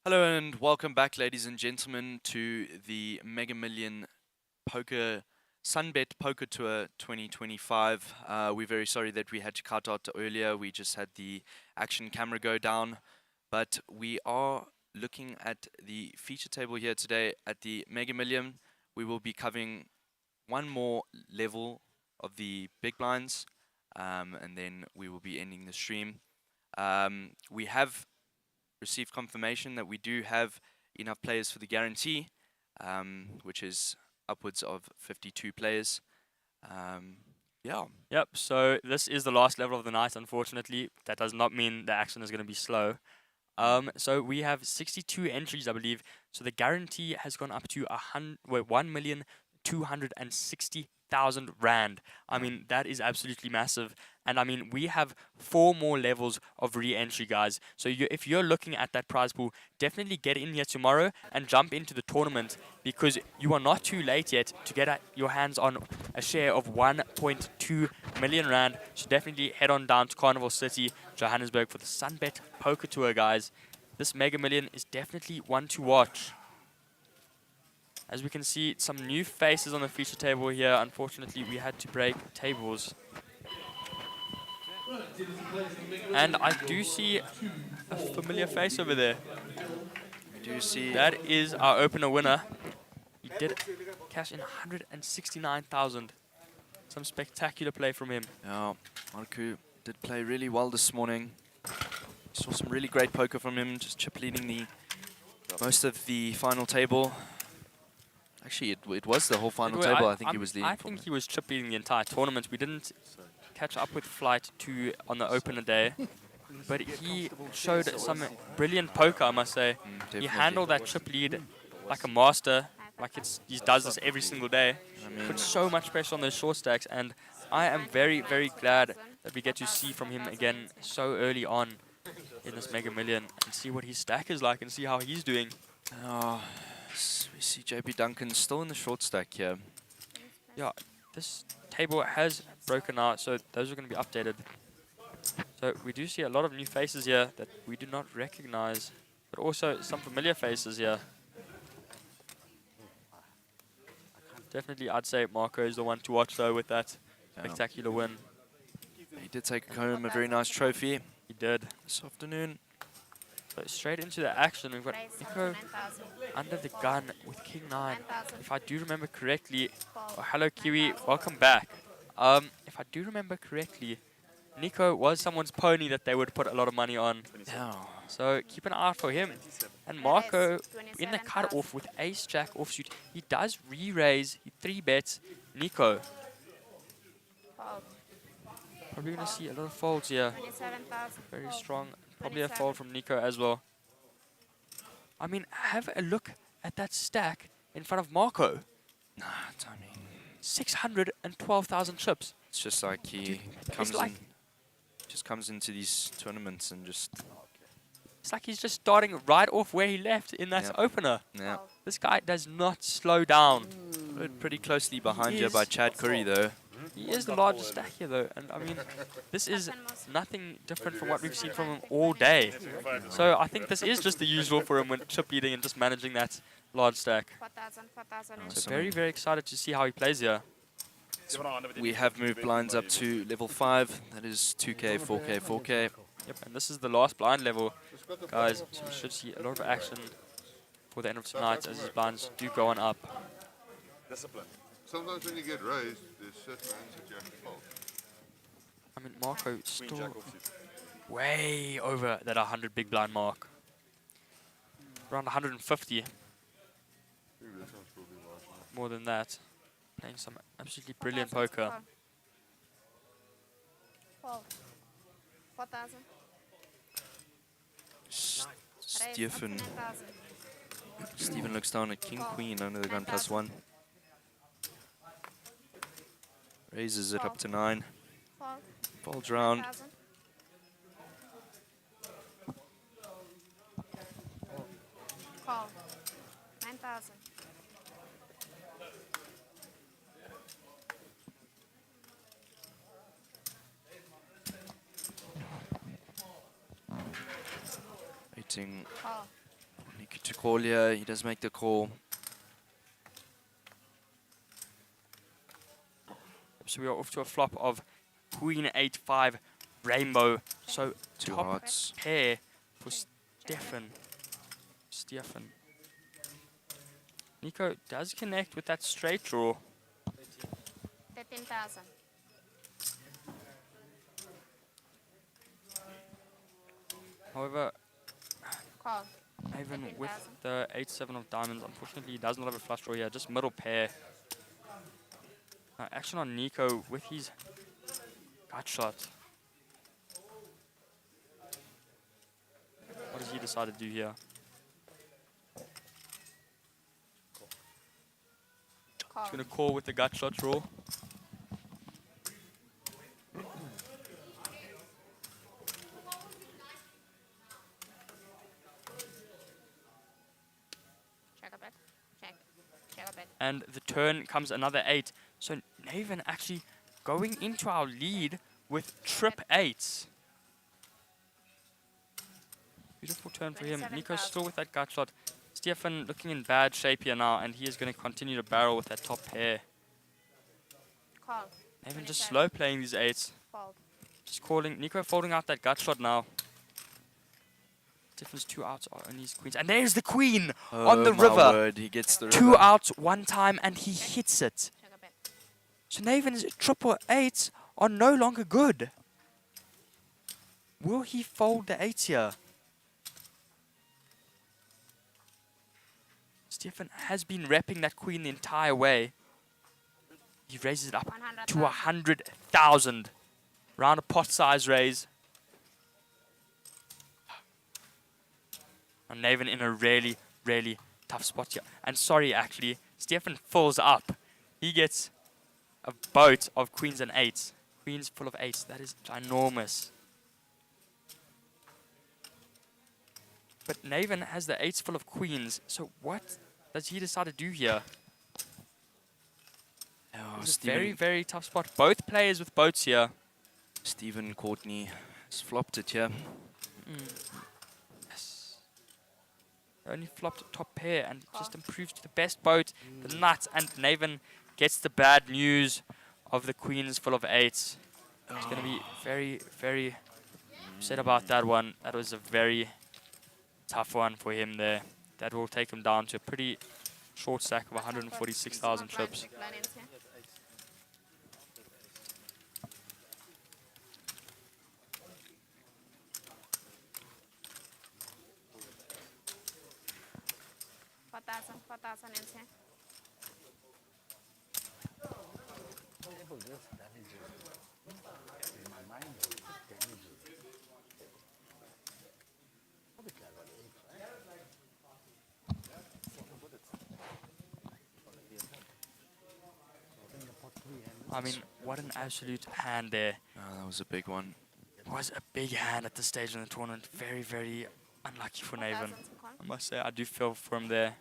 Hello and welcome back, ladies and gentlemen, to the Mega Million Poker SunBet Poker Tour 2025. We're very sorry that we had to cut out earlier. We just had the action camera go down, but we are looking at the feature table here today at the Mega Million. We will be covering one more level of the big blinds, and then we will be ending the stream. We have received confirmation that we do have enough players for the guarantee, which is upwards of 52 players. Yeah. Yep, so this is the last level of the night, unfortunately. That does not mean the action is going to be slow. So we have 62 entries, I believe. So the guarantee has gone up to 1,260,000 rand. I mean, that is absolutely massive. And I mean, we have 4 more levels of re-entry, guys. So if you're looking at that prize pool, definitely get in here tomorrow and jump into the tournament, because you are not too late yet to get your hands on a share of 1.2 million rand. So definitely head on down to Carnival City, Johannesburg, for the SunBet Poker Tour, guys. This Mega Million is definitely one to watch. As we can see, some new faces on the feature table here. Unfortunately, we had to break tables. And I do see a familiar face over there. We do see That is our opener winner. He did cash in 169,000. Some spectacular play from him. Yeah, Marku did play really well this morning. Saw some really great poker from him, just chip leading the most of the final table. Actually, it was the whole final table. I think he was leading. I think he was chip leading the entire tournament. We didn't catch up with Flight 2 on the opener day, but he showed some brilliant poker, I must say. He handled that chip lead like a master, like he does this every single day. Put so much pressure on those short stacks, and I am very, very glad that we get to see from him again so early on in this Mega Million and see what his stack is like and see how he's doing. Oh, we see JP Duncan still in the short stack here. Yeah, this table has broken out, so those are going to be updated. So we do see a lot of new faces here that we do not recognize, but also some familiar faces here. Definitely, I'd say Marco is the one to watch, though, with that spectacular win. He did take home a very nice trophy. He did. This afternoon. So straight into the action, we've got Nico under the gun with King 9. If I do remember correctly, oh, hello Kiwi, welcome back. If I do remember correctly, Nico was someone's pony that they would put a lot of money on. Yeah. So keep an eye out for him. And Marco in the cut-off with ace-jack offsuit. He does re-raise, he 3-bets Nico. Probably going to see a lot of folds here. Very strong. Probably a fold from Nico as well. I mean, have a look at that stack in front of Marco. Nah, I mean, 612,000 chips. it's just like he comes into these tournaments and just... It's like he's just starting right off where he left in that opener. Yeah. This guy does not slow down. Pretty closely behind you by Chad Curry, though. He is the largest stack here, though, and I mean, this is nothing different from what we've seen from him all day. So I think this is just the usual for him when chip leading and just managing that large stack. So very, very excited to see how he plays here. We have moved blinds up to level 5. That is 2K, 4K, 4K. Yep, and this is the last blind level, guys. So we should see a lot of action for the end of tonight as these blinds do go on up. Discipline. Sometimes when you get raised, there's certain hands that you have to fold. I mean, Marco still way over that 100 big blind mark. Around 150. More than that. Playing some absolutely brilliant poker. 4,000. Stephen looks down at King Queen under the gun +1. Raises it up to 9. Folds round. Call. 9,000. Waiting. Call. Nick to call here. He does make the call. So we are off to a flop of Queen 8-5 Rainbow. So Two top hearts. pair for Stefan. Nico does connect with that straight draw. 13,000. However, Call. even 13,000. with the 8-7 of diamonds, unfortunately he does not have a flush draw here, just middle pair. Action on Nico with his gut shot. What does he decide to do here? Call. He's going to call with the gut shot draw. Check a bit. Check a bit. And the turn comes another 8. So Naven actually going into our lead with trip 8s. Beautiful turn for him. Nico's still with that gut shot. Stefan looking in bad shape here now, and he is going to continue to barrel with that top pair. Call. Naven just 27. slow playing these 8s. Fold. Just calling. Nico folding out that gut shot now. Stefan's 2 outs are only his queens. And there's the queen on the my river. word, he gets the 2 river. outs, 1 time, and he hits it. Check a bit. So Naven's triple 8s are no longer good. Will he fold the 8 here? Stefan has been repping that queen the entire way. He raises it up to 100,000. 100,000. Round a pot size raise. And Naven in a really, really tough spot here. And sorry, actually, Stefan fills up. He gets a boat of queens and 8s. Queens full of 8s. That is ginormous. But Naven has the 8s full of queens. So what does he decide to do here? Oh, It's a very, very tough spot. Both players with boats here. Stephen Courtney has flopped it here. Yes. Only flopped top pair and just improves to the best boat, the nuts, and Naven gets the bad news of the queens full of 8s. He's going to be very, very upset about that one. That was a very tough one for him there. That will take him down to a pretty short stack of 146,000 chips. Four thousand ends here. I mean, what an absolute hand there. Oh, that was a big one. Was a big hand at this stage in the tournament. Very, very unlucky for Naven. I must say, I do feel for him there.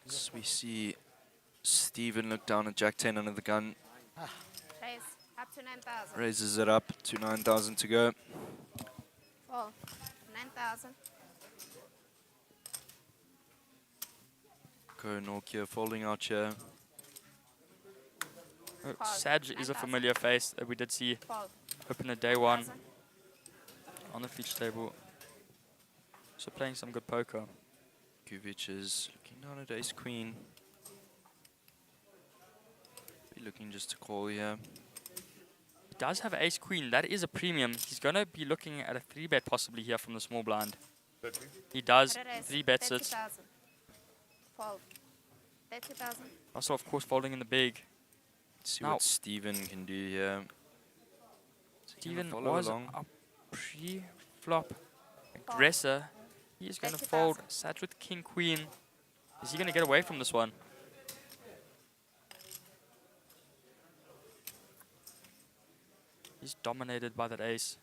So we see Steven look down at Jack 10 under the gun. Raise up to 9,000. Raises it up to 9,000 to go. Fold. 9,000. Go Nokia folding out here. Saj is a familiar face that we did see Fold. open a day 1 1,000. on the feature table. So playing some good poker. Kuvic is looking down at ace queen. Be looking just to call here. He does have ace queen. That is a premium. He's going to be looking at a 3-bet possibly here from the small blind. He does 3-bets it. 30,000. Fold. 30,000. Also, of course, folding in the big. Let's see Now- what Steven can do here. Is he gonna Steven follow was along? a pre-flop aggressor. He is going to 30,000. fold Saj with king queen. Is he going to get away from this one? He's dominated by that ace.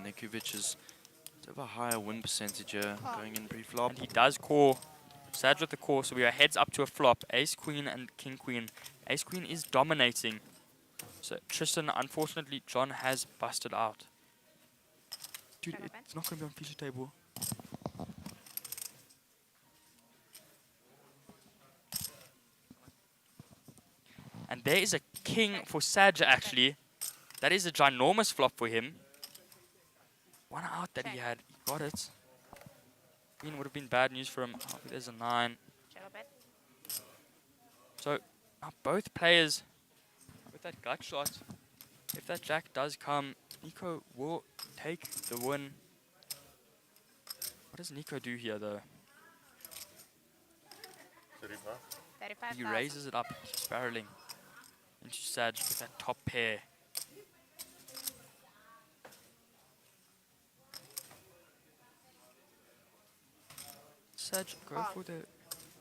Nikovic is have a higher win percentage here going in pre-flop. And he does call. Saj with the call, so we are heads up to a flop. Ace queen and king queen. Ace queen is dominating. So Tristan, unfortunately, John has busted out. Dude, Check a bet. it's not going to be on feature table. And there is a king for Saj, actually. That is a ginormous flop for him. One out that he Check. had. He got it. Queen would have been bad news for him. Oh, there's a 9. Check a bet. So, now both players with that gut shot. If that jack does come, Nico will take the win. What does Nico do here, though? 35. 35,000. He raises it up, he's barreling into Saj with that top pair. Saj, go Call. for the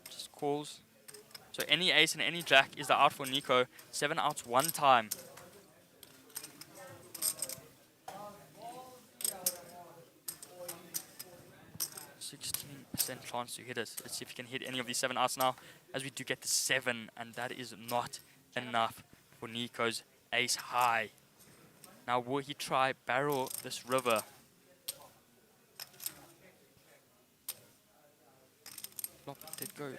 just calls. So any ace and any jack is the out for Nico. 7 outs one time. %16 chance to hit it. Let's see if he can hit any of these 7 outs now, as we do get the 7, and that is not enough for Nico's ace high. Now will he try barrel this river? Flop did go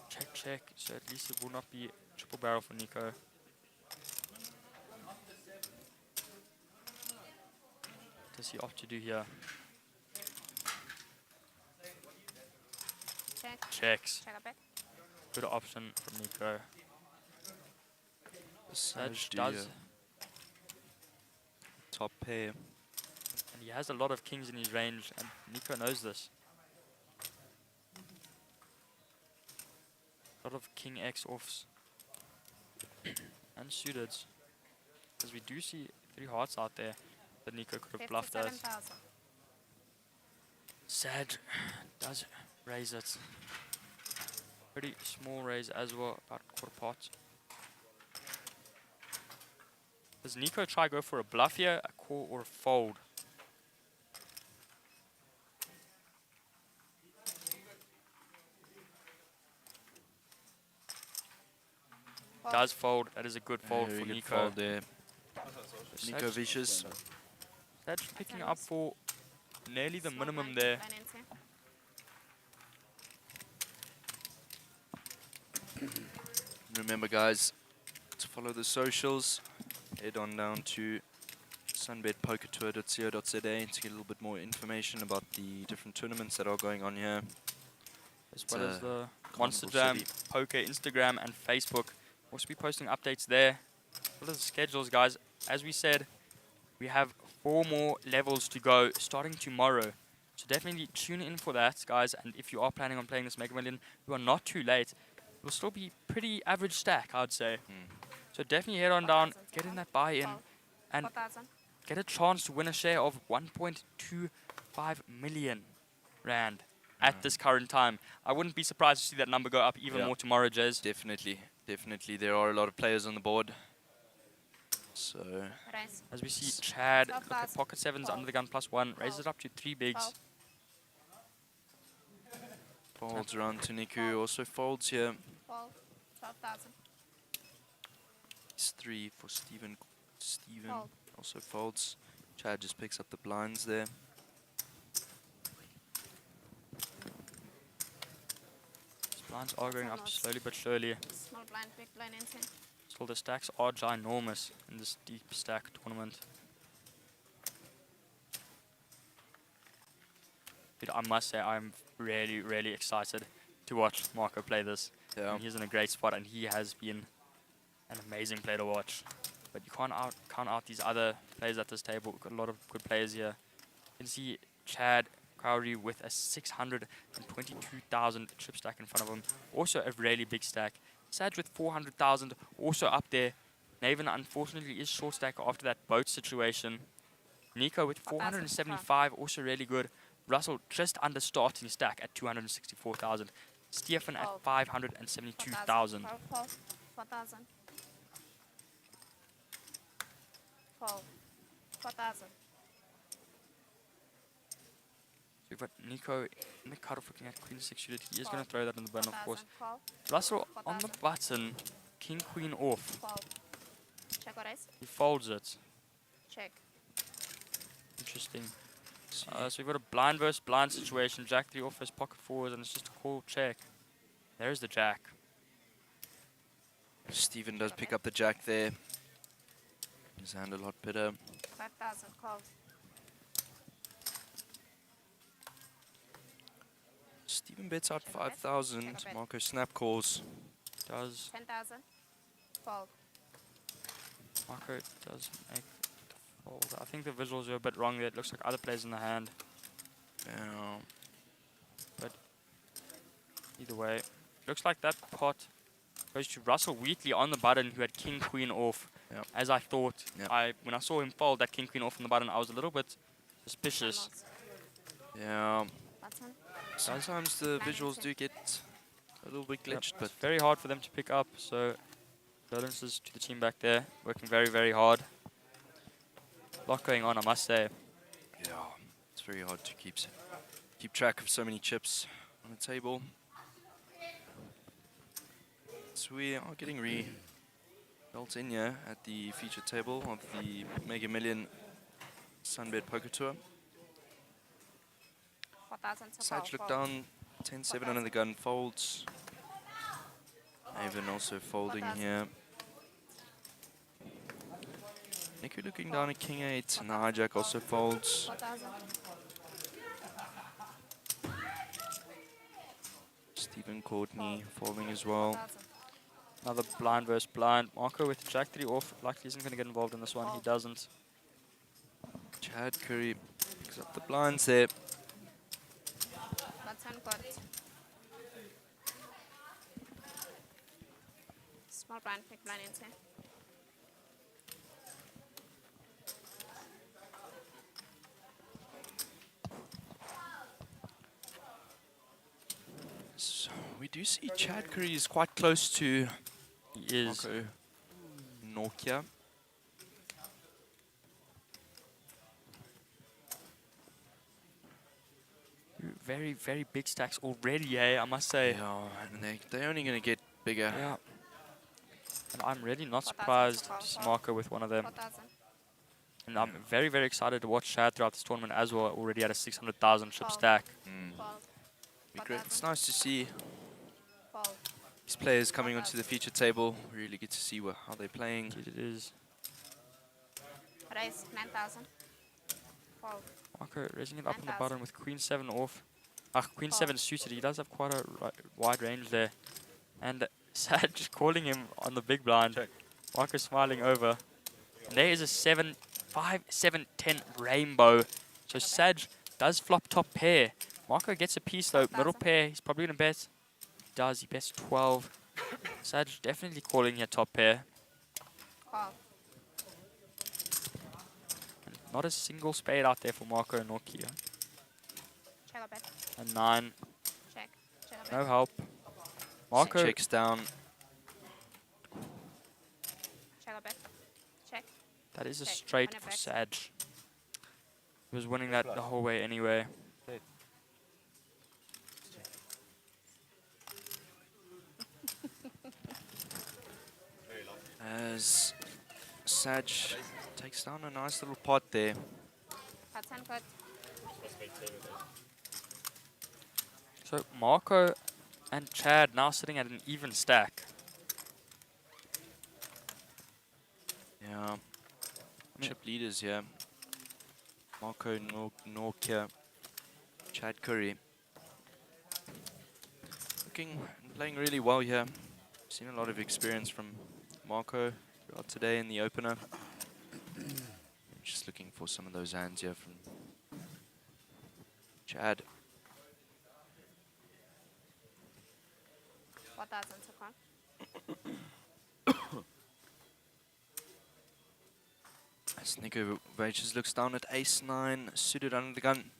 check check, so at least it will not be triple barrel for Nico. What does he opt to do here? Check. Checks. Check a bet. Good option from Nico. Saj does, top pair. and he has a lot of kings in his range, and Nico knows this. A lot of king X offs and suited, as we do see 3 hearts out there that Nico could have bluffed us. 57,000. Saj does raise it. Pretty small raise as well, about quarter pot. Does Nico try go for a bluff here, a call, or a fold? Fold. Does fold. That is a good fold Very for good Nico. fold there. Nico Saj- vicious. Saj picking up for nearly the Small minimum blind, there. blind into. Remember, guys, to follow the socials, head on down to sunbetpokertour.co.za to get a little bit more information about the different tournaments that are going on here. As well as the Carnival Monster Jam, City. Poker, Instagram, and Facebook. Also be posting updates there. What are the schedules, guys? As we said, we have 4 more levels to go starting tomorrow. So definitely tune in for that, guys. And if you are planning on playing this Mega Million, you are not too late. It will still be pretty average stack, I would say. So definitely head on down, get in that buy-in, Fold. and 4,000. get a chance to win a share of 1.25 million rand at this current time. I wouldn't be surprised to see that number go up even Yeah. more tomorrow, Jez. Definitely, definitely. There are a lot of players on the board. So, Raise. As we see Chad look at 12,000. pocket 7s under the gun +1, raises it up to 3 bigs. Fold. folds around to Niku. Also folds here. Fold. 12,000. It's 3 for Steven. Steven Fold. also folds. Chad just picks up the blinds there. These blinds are going up slowly but surely. Small blind, big blind into. So the stacks are ginormous in this deep stack tournament. Dude, I must say I'm really, really excited to watch Marco play this. Yeah. And he's in a great spot, and he has been an amazing player to watch. But you can't count out these other players at this table. We've got a lot of good players here. You can see Chad Cowrie with a 622,000 chip stack in front of him. Also a really big stack. Saj with 400,000, also up there. Naven unfortunately is short stack after that boat situation. Nico with 475, also really good. Russell just under starting stack at 264,000. Stefan at 572,000. 4,000. Fold. 4,000. We've got Nico in the cutoff looking at Queen 6 suited. He is going to throw that in the burn, of course. 4,000. Fold. Russell on the button. King, Queen off. Fold. Check or raise. He folds it. Check. Interesting. So we've got a blind versus blind situation. Jack 3 off his pocket fours, and it's just a call check. There's the jack. Stephen does pick up the jack there. His hand a lot better. 5,000. Call. Stephen bets out Check a bet. 5,000. Check a bet. Marco snap calls. Does 10,000. Fold. Marco does make the fold. I think the visuals are a bit wrong there. It looks like other players in the hand. Yeah. Either way, looks like that pot goes to Russell Wheatley on the button, who had king queen off. Yep. As I thought, Yep. when I saw him fold that king queen off on the button, I was a little bit suspicious. Timeouts. Yeah. Button. Sometimes the visuals do get a little bit glitched, but It's very hard for them to pick up. So condolences to the team back there, working very, very hard. A lot going on, I must say. yeah, it's very hard to keep track of so many chips on the table. So we are getting built in here at the feature table of the Mega Million SunBet Poker Tour. 4,000 to Sage call. look down, 10-7 under the gun, folds. Avon also folding 4,000. here. Niku looking down at King 8, and the hijack also folds. 4,000. Stephen Courtney folding as well. 4,000. Another blind versus blind. Marco with Jack 3 off. Likely isn't going to get involved in this one. He doesn't. Chad Curry picks up the blinds there. Button got. Small blind, big blind into. So we do see Chad Curry is quite close to He is. Marco Nokia. Very, very big stacks already, I must say. Yeah, and they're only going to get bigger. Yeah. And I'm really not 4,000 surprised to to see call. Marco with one of them. 4,000. And I'm very, very excited to watch Chad throughout this tournament as well. Already at a 600,000 chip Call. stack. Fold. Be great. It's 4,000. nice to see Fold. these players coming onto the feature table. We really get to see how they're playing. Indeed it is. Raise 9,000. Fold. Marco raising it up on the 9,000. button with Queen 7 off. Queen Call. 7 suited. He does have quite a wide range there. And Sad just calling him on the big blind. Marco smiling over. And there is a 7, 5, 7, 10 rainbow. So Sag does flop top pair. Marco gets a piece though. Middle 12,000. pair. He's probably going to bet. He does. He bets 12. Sag definitely calling here top pair. Call. And not a single spade out there for Marco and Nokia. Check a bet. A 9. Check. Check a bet. No help. Marco. Checks down. Check a bet. Check. That is a Check. straight Winner for bets. Sag. He was winning that the whole way anyway. As Sag takes down a nice little pot there. Button got. So Marco and Chad now sitting at an even stack. Yeah. mean- Chip leaders here. Marco Nokia. Chad Curry. Playing really well here. Seen a lot of experience from Marco throughout today in the opener. Just looking for some of those hands here from Chad. 4,000 to call. As Nico Vages looks down at ace-9, suited under the gun.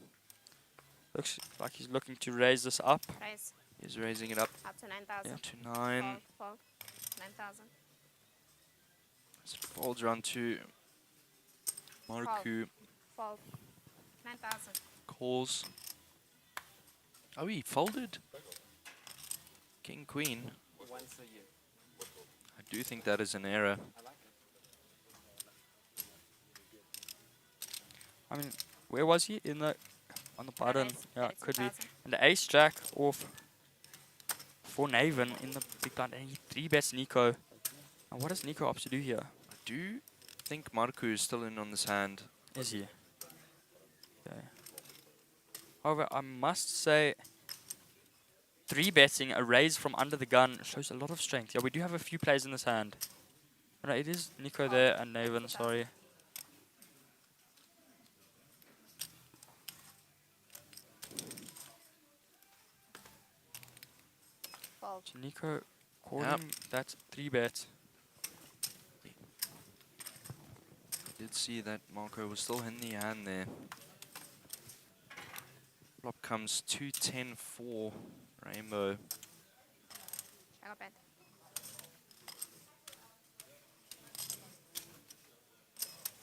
Looks like he's looking to raise this up. Raise. He's raising it up Up to 9,000. to 9. Fold. Fold. 9,000. As it folds around to Maruku. Fold. 9,000. Calls. Oh, he folded. King, Queen. I do think that is an error. I mean, Where was he? On the button. Raise, Yeah, could be. 32,000. And the ace jack off for Naven in the big blind. And he 3-bets Nico. And what does Nico opt to do here? I do think Marku is still in on this hand. Is he? Okay. However, I must say, 3-betting a raise from under the gun shows a lot of strength. Yeah, we do have a few plays in this hand. No, it is Nico there and Naven, sorry. Fold. So Nico calling that 3-bet. Did see that Marco was still in the hand there. Flop comes 2-10-4 Rainbow. Check up bet.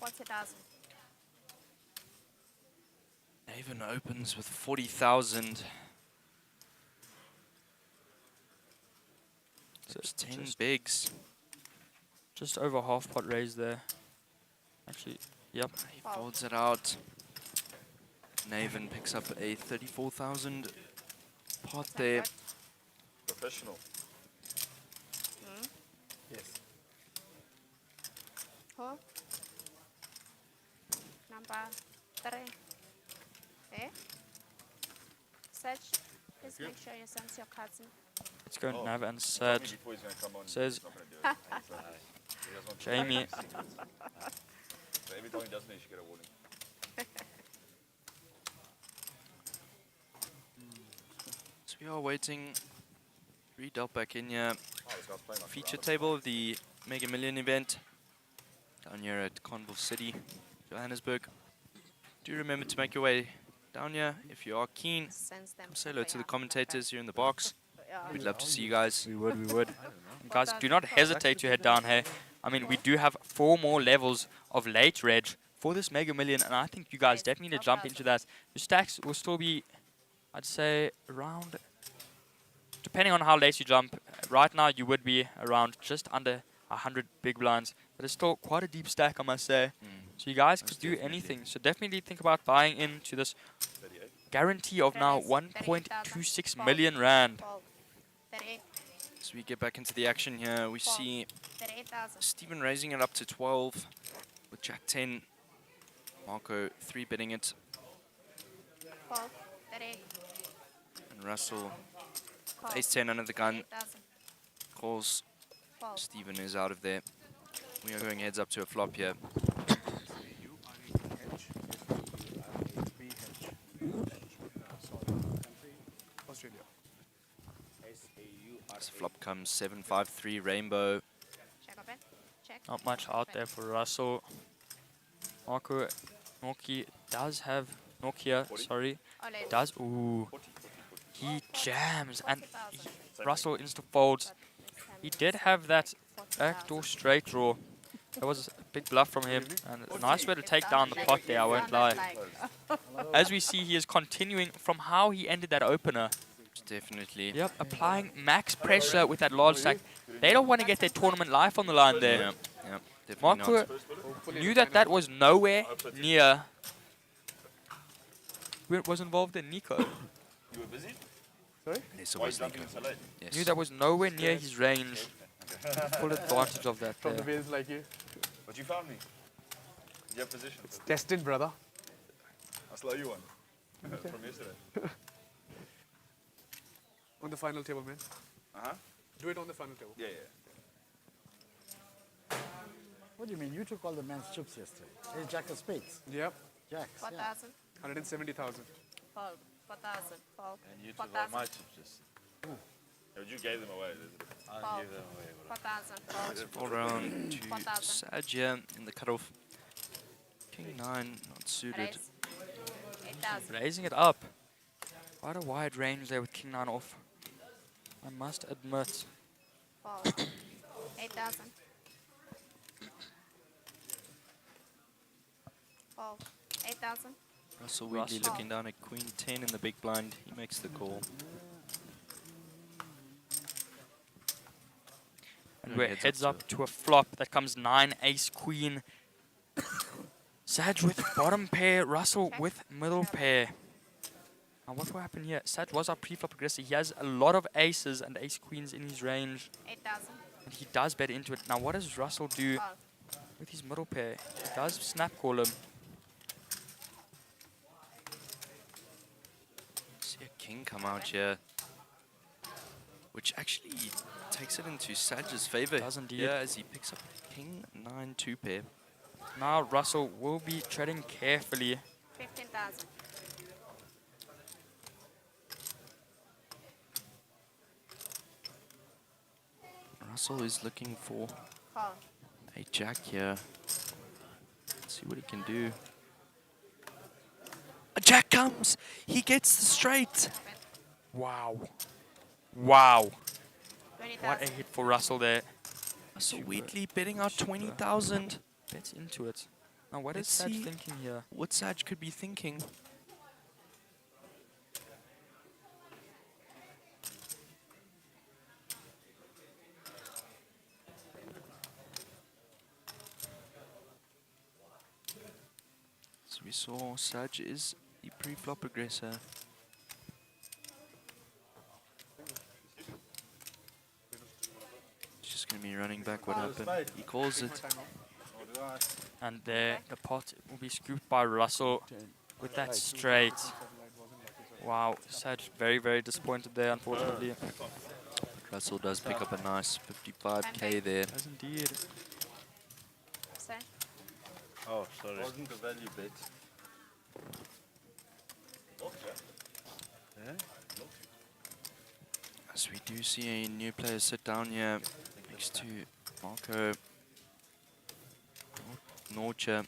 $40,000. Naven opens with 40,000. So There's 10 just- bigs. Just over half pot raise there. Actually, yep. He folds it out. Naven picks up a 34,000 pot there. Professional. Yes. Who? Number 3. Eh? Search. Please make sure you sense your cards in. Let's go Oh. Nav and Told Sad. me before he's gonna come on, Says he's not gonna do it. He doesn't want to- Jamie. So every time he doesn't, he should get a warning. So we are waiting. Redealt back in here. Oh, this guy's playing like Feature a table of the Mega Million event down here at Carnival City, Johannesburg. Do remember to make your way down here if you are keen. Sense them. Say hello to the commentators here in the box. We'd love to see you guys. We would. And guys, do not hesitate to head down here. I mean, we do have 4 more levels of late reg for this Mega Million, and I think you guys definitely need to jump into that. Your stacks will still be, I'd say, around, depending on how late you jump, right now you would be around just under 100 big blinds, but it's still quite a deep stack, I must say. So you guys could do anything. So definitely think about buying into this 38. guarantee of now 1.26 million rand. Fold. 38. As we get back into the action here, we Fold. see 38,000. Stephen raising it up to 12 with Jack 10. Marco 3-betting it, Fold. 38. and Russell Fold. Ace 10 under the gun 38,000. calls. Fold. Stephen is out of there. We are going heads up to a flop here. You are a hedge. You are a B hedge. Sorry, country. Australia. This flop comes 7-5-3 Rainbow. Check up bet. Check. Not much out there for Russell. Marco Nokia does have sorry. Oh, late. Does ooh. He jams and 40,000. Russell insta folds. This time He it's did have that 40,000. backdoor straight draw. That was a big bluff from him, and a nice way to take down the pot there, I won't lie. As we see, he is continuing from how he ended that opener. Definitely. Yep, applying max pressure with that large stack. They don't want to get their tournament life on the line there. Yeah, definitely Marco not. knew that was nowhere near where it was involved in Nico. You were busy? It's Why always are you dunking Nico. so late? Yes. Knew that was nowhere near his range. Full advantage of that From the there. base like you. But you found me. You have position. Tested, brother. I'll slow you one. From yesterday. On the final table, man. Uh-huh. Do it on the final table. Yeah. What do you mean? You took all the man's chips yesterday. It's Jack of Spades. Yep. Jacks. 4,000. 170,000. Fold. 4,000. Fold. And you took 4,000. all my chips. Yeah, but you gave them away. Fold. 4,000. Fold. All round to 4,000. Sajia in the cutoff. King 9 not suited. Raise. 8,000. Raising it up. Quite a wide range there with King 9 off. I must admit. Fold. 8,000. Fold. 8,000. Russell Wheatley Russell. looking down at Queen 10 in the big blind. He makes the call. And we're heads up to a flop that comes 9 ace queen. Saj with bottom pair, Russell Check. with middle Check. pair. Now what will happen here? Saj was our pre-flop aggressor. He has a lot of aces and ace queens in his range. 8,000. And he does bet into it. Now what does Russell do Call. with his middle pair? He does snap call him. See a king come out here, which actually takes it into Saj's favor. Does indeed. Yeah, as he picks up king 9-2 pair. Now Russell will be treading carefully. 15,000. Russell is looking for Call. a jack here. Let's see what he can do. A jack comes! He gets the straight! Wow. Wow. 20,000. What a hit for Russell there. Russell Wheatley betting out 20,000. Bets into it. Now what is Let's Saj see. thinking here? What Saj could be thinking. So we saw Saj is the pre-flop aggressor. He's just going to be running back what happened. He calls it. And there the pot will be scooped by Russell with that straight. Wow, Saj very, very disappointed there, unfortunately. Russell does pick up a nice 55k there. Does indeed. Say. Oh, sorry. Wasn't a value bet. As we do see a new player sit down here next to Marco Norcha.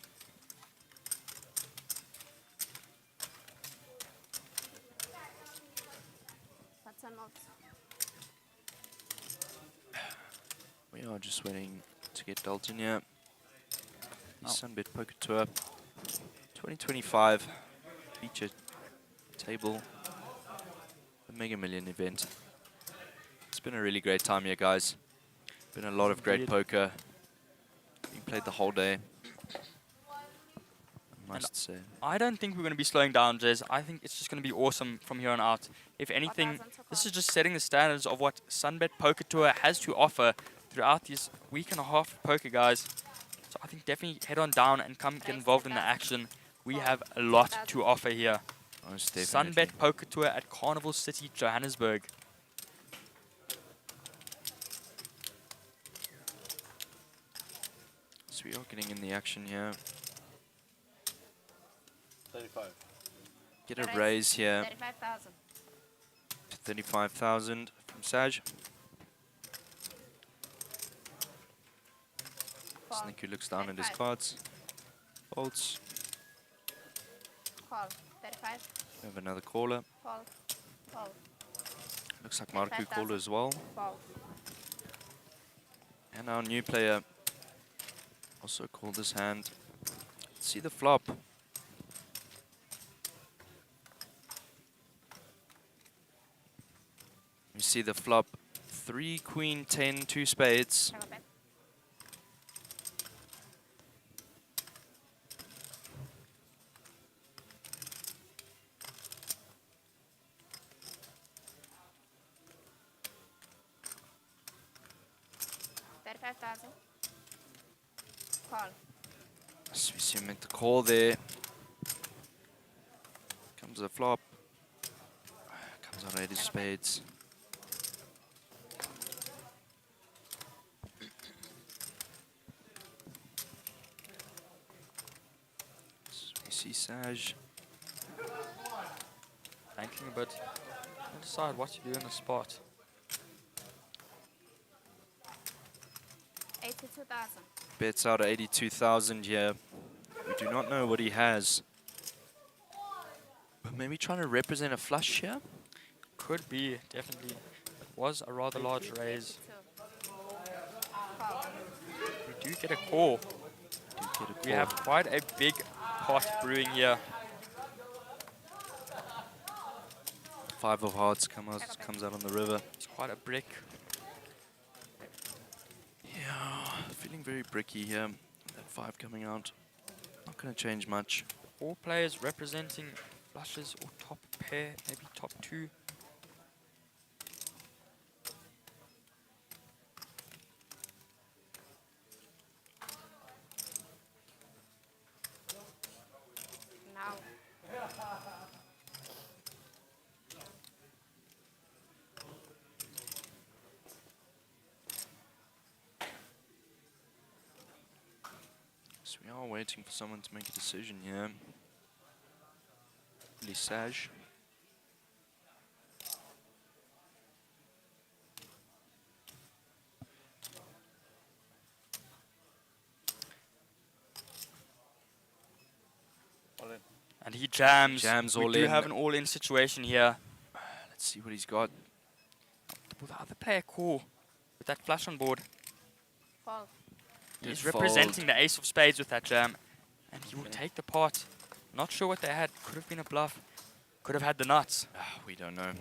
What's a note? We are just waiting to get Dalton here. The Oh. SunBet Poker Tour 2025 feature table, the Mega Million event. It's been a really great time here, guys. Been a lot of great Indeed. poker. We played the whole day. I must say. I don't think we're going to be slowing down, Jez. I think it's just going to be awesome from here on out. If anything, 4,000 to this call. is just setting the standards of what SunBet Poker Tour has to offer throughout this week and a half of poker, guys. So I think definitely head on down and come get involved in the action. We have a lot to offer here. Most definitely. SunBet Poker Tour at Carnival City, Johannesburg. So we are getting in the action here. 35. Get a raise here 35,000. to 35,000 from Saj. Call. Snake who looks down at his 35. cards. Folds. Call. 35. We have another caller. Call. Call. Looks like Marco 35,000. caller as well. Call. And our new player also called this hand. Let's see the flop. You see the flop. 3, queen, 10, 2 spades. Check a bet. $35,000. Call. So we see him at the call there. Comes the flop. Comes out 8 of spades. So we see Saj. Thinking a bit. I'll decide what to do in the spot. 82,000. Bets out at 82,000 here. We do not know what he has. But maybe trying to represent a flush here? Could be, definitely. It was a rather large raise. 82. Call. We do get a call. Do get a We call. have quite a big pot brewing here. 5 of hearts comes out on the river. It's quite a brick. Yeah, feeling very bricky here. That 5 coming out. Not going to change much. All players representing flushes or top pair, maybe top 2. Now. So we are waiting for someone to make a decision here. Lisage. And he jams. Jams We all do in. have an all-in situation here. Let's see what he's got. Will the other player call with that flush on board? Fold. He's Good representing fold. the ace of spades with that jam. And he will take the pot. Not sure what they had. Could have been a bluff. Could have had the nuts. We don't know.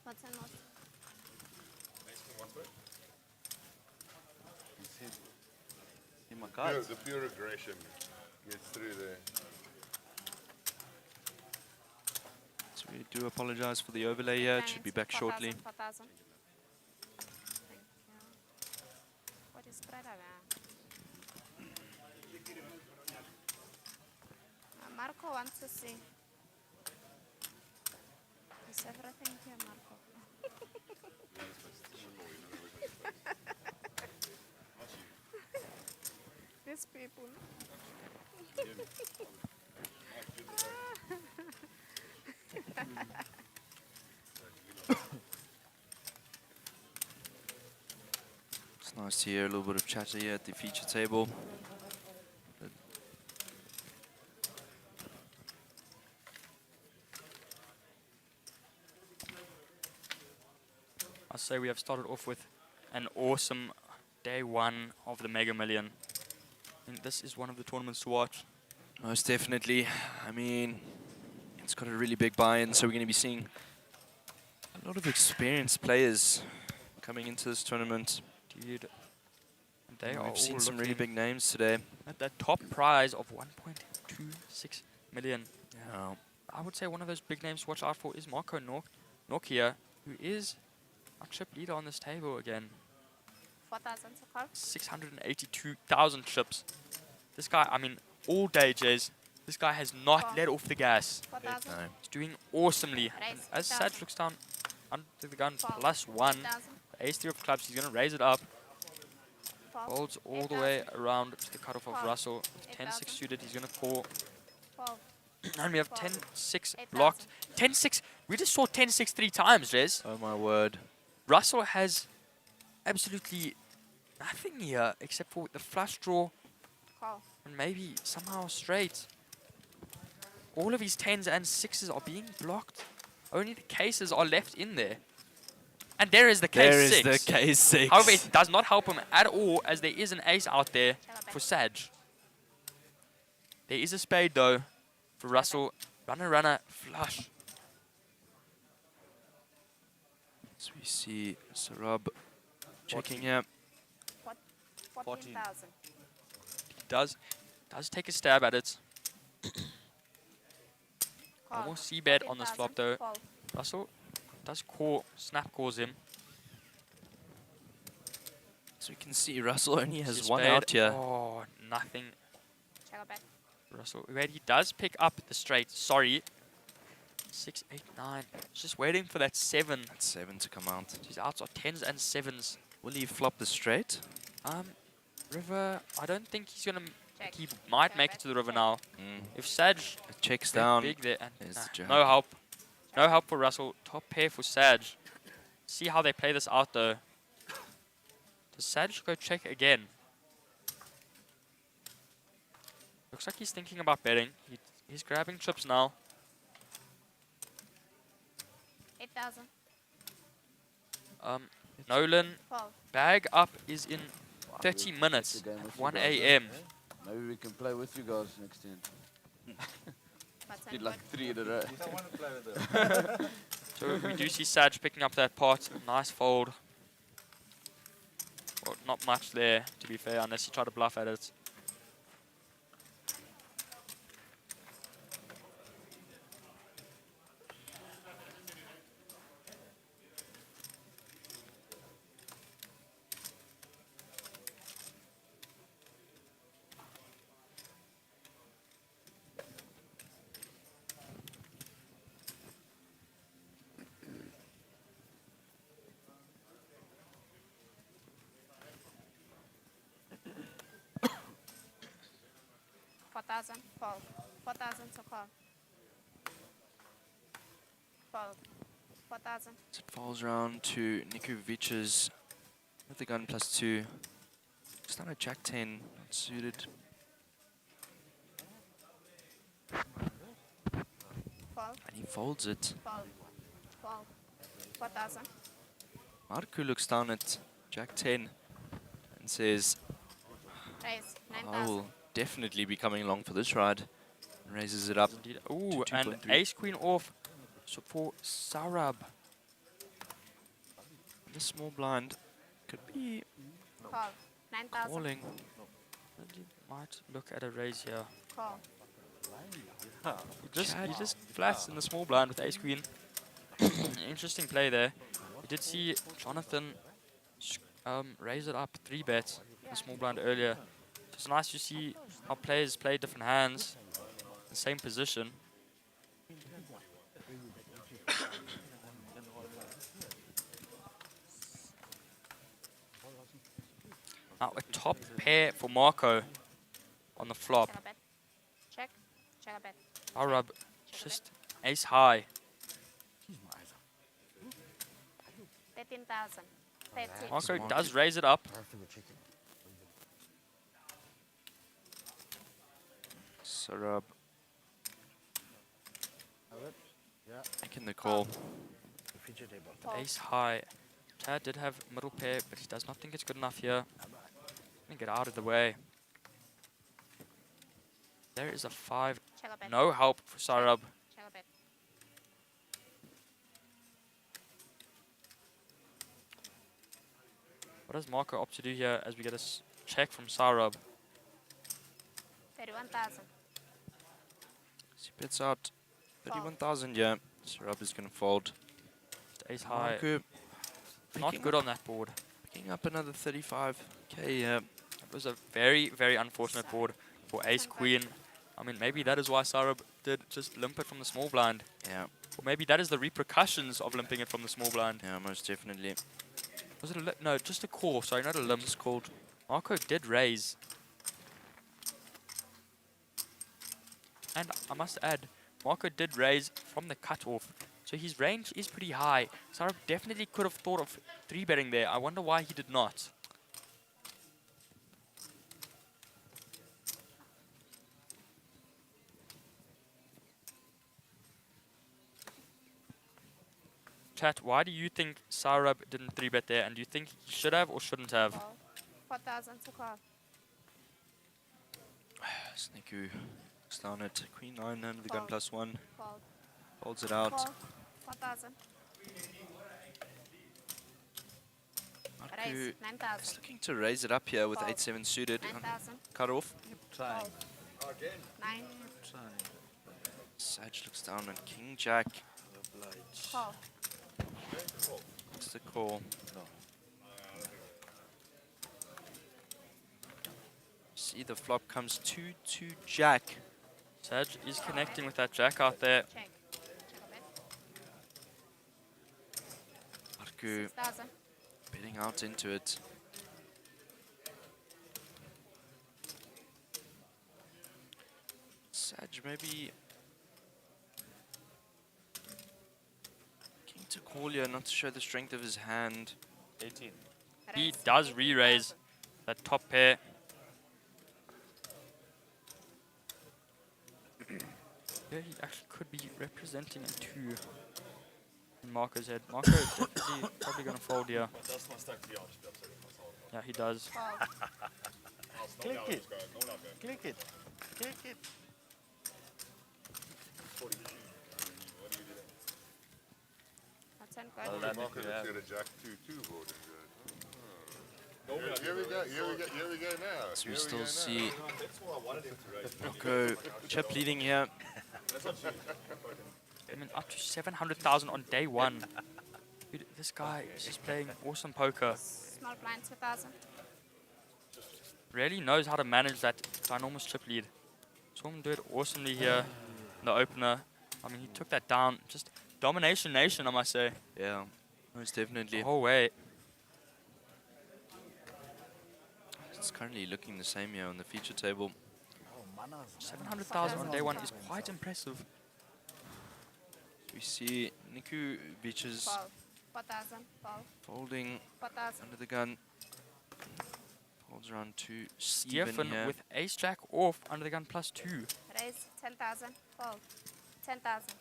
What's a knot? The pure aggression gets through there. So we do apologize for the overlay here. It should be back 4,000, shortly. 4,000. Thank you. What is spread over? Marco wants to see. Is everything here, Marco? These people. It's nice to hear a little bit of chatter here at the feature table. I say we have started off with an awesome day 1 of the Mega Million. I think this is one of the tournaments to watch. Most definitely. I mean, it's got a really big buy-in, so we're going to be seeing a lot of experienced players coming into this tournament. Dude, they are all We've seen some really looking big names today. at that top prize of 1.26 million. Yeah. I would say one of those big names to watch out for is Marco Nokia, who is our chip leader on this table again. 4,000 to call. 682,000 chips. This guy, I mean, all day, Jays. This guy has not let off the gas. 4,000. No. He's doing awesomely. And Raise as 8,000. Saj looks down under the gun, Fold. +1. 8,000. Ace 3 of clubs, he's going to raise it up. Fold. Folds all the way 8,000. around to the cutoff of Fold. Russell. With 10-6 8,000. suited, he's going to call. Fold. And we have Fold. 10-6 8,000. blocked. 10-6. We just saw 10-6 3 times, Jez. Oh my word. Russell has absolutely nothing here except for the flush draw Call. and maybe somehow straight. All of his 10s and 6s are being blocked. Only the cases are left in there. And there is the case There 6. is the case 6. However, it does not help him at all as there is an ace out there for Saj. There is a spade though for Russell. Runner, flush. So we see Sarab checking here. 14,000. He does take a stab at it. Call. More C-bet on this flop 14,000. though. Fold. Russell does call, snap calls him. So we can see Russell only has His one spade. out here. Oh, nothing. Check back. Russell, wait, he does pick up the straight. Sorry. 6, 8, 9. Just waiting for that 7. That's 7 to come out. His outs are 10s and 7s. Will he flop the straight? River, I don't think he's gonna. Check. He might Check make back. it to the river Check. now. Mm. If Saj It checks went down. big there, and There's the jab. no help. No help for Russell. Top pair for Saj. See how they play this out though. Does Saj go check again? Looks like he's thinking about betting. He's grabbing chips now. 8,000. Nolan, Fold. bag up is in 30 minutes game at with you 1 guys, a.m. Maybe we can play with you guys next time. What's Did in like 3 in a row. So we do see Saj picking up that pot. Nice fold. Well, not much there, to be fair, unless you try to bluff at it. 4,000, fold. 4,000 to call. Fold. 4,000. So it falls around to Nikovich's with the gun +2. Just on a Jack 10, not suited. Fold. And he folds it. Fold. Fold. 4,000. Marku looks down at Jack 10 and says, Raise. I 9,000. will definitely be coming along for this ride. Raises it up. Indeed. Ooh, to and 2.3. ace queen off for Sarab. The small blind could be Call. 9,000. calling. Might look at a raise here. Call. He just flats in the small blind with ace queen. Interesting play there. We did see Jonathan raise it up 3-bet the small blind earlier. It's nice to see how players play different hands, the same position. Now a top pair for Marco on the flop. Check a bet. Check. Check a bet. Arab just ace high. 13,000. 13. Marco does raise it up. Sarab Yeah, making the call. feature table. Fold. Ace high. Chad did have middle pair, but he does not think it's good enough here. Let me get out of the way. There is a 5. Check a bet. No help for Sarab. Check a bet. What does Marco opt to do here as we get a check from Sarab? 31,000. He bets out 31,000, yeah. Sarab is going to fold. Just ace high. Marku Not picking good up- on that board. picking up another 35k, yeah. It was a very, very unfortunate board for ace queen. I mean, maybe that is why Sarab did just limp it from the small blind. Yeah, Or maybe that is the repercussions of limping it from the small blind. yeah, most definitely. Was it a no, just a call, sorry, not a limp. Just called. Marco did raise. And I must add, Marco did raise from the cutoff. So his range is pretty high. Sarab definitely could have thought of 3-betting there. I wonder why he did not. Chat, why do you think Sarab didn't 3-bet there? And do you think he should have or shouldn't have? Call. 4,000 to call. Sneaku looks down at Queen 9 and the gun Fold. +1. Fold. Holds it out. Call. 4,000. Marku Raise. is 9,000. looking to raise it up here with Fold. 8-7 suited. 9,000. Cut off. Fold. 9. Saj looks down at King Jack. Call. What's the call? See the flop comes 2-2 Jack. Saj is connecting with that jack out there. Check. Check a bet. Marku 6,000. betting out into it. Saj maybe king to call here, not to show the strength of his hand. 18. He Raise. does re-raise 18,000. that top pair. Yeah, he actually could be representing a 2 in Marco's head. Marco definitely probably going to fold here. Yeah, he does. Fold. Click it. Click it. Click it. That's not Oh, good. the market has got a Jack 2-2 board into it. Here we go, here we go now. So Here we we still go see now. Marco chip leading here. I mean, up to 700,000 on day 1. Dude, this guy is just playing awesome poker. Small blind 2,000. Really knows how to manage that ginormous chip lead. Saw him do it awesomely here in the opener. I mean, he took that down. Just domination nation, I must say. Yeah, most The definitely. whole way. It's currently looking the same here on the feature table. Manas. 700,000 on day one is quite impressive. We see Nikuvich's Fold. 4,000. Fold. folding 4,000. under the gun. Folds around to Steven Stefan here. with ace jack off under the gun +2. Raise 10,000. Fold. 10,000.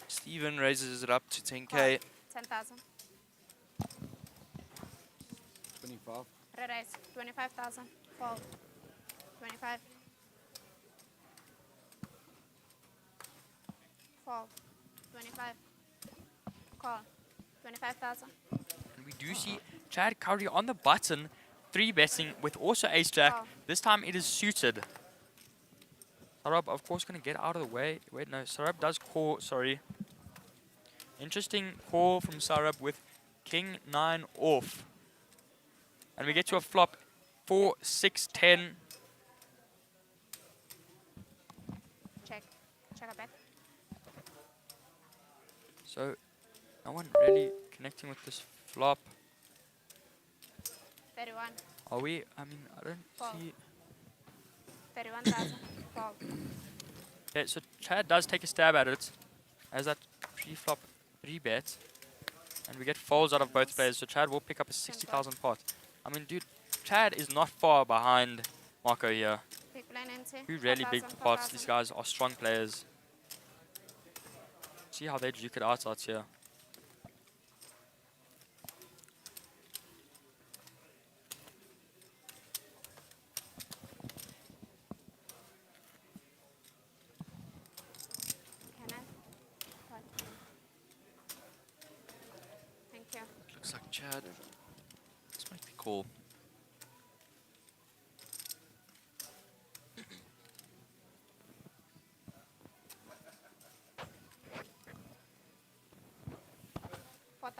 Steven raises it up to 10k. Fold. 10,000. 25. Raise 25,000. Fold. 25. Fold. 25. Call. 25,000. And we do see Chad currently on the button, 3-betting with also ace jack. Oh. This time it is suited. Sarab, of course, going to get out of the way. Wait, no, Sarab does call, sorry. Interesting call from Sarab with king 9 off. And we get to a flop 4, 6, 10. Check. Check a bet. So, no one really connecting with this flop. 31. Are we? I mean, I don't Fold. see. 31,000. Fold. Okay, so Chad does take a stab at it as that pre-flop 3-bet. And we get folds out of both players, so Chad will pick up a 60,000 pot. I mean, dude, Chad is not far behind Marco here. Big blind empty. Two really big 4,000, pots. These 4,000. guys are strong players. See how they duke it out here. Can I? What? Thank you. Looks like Chad. Let's make the call.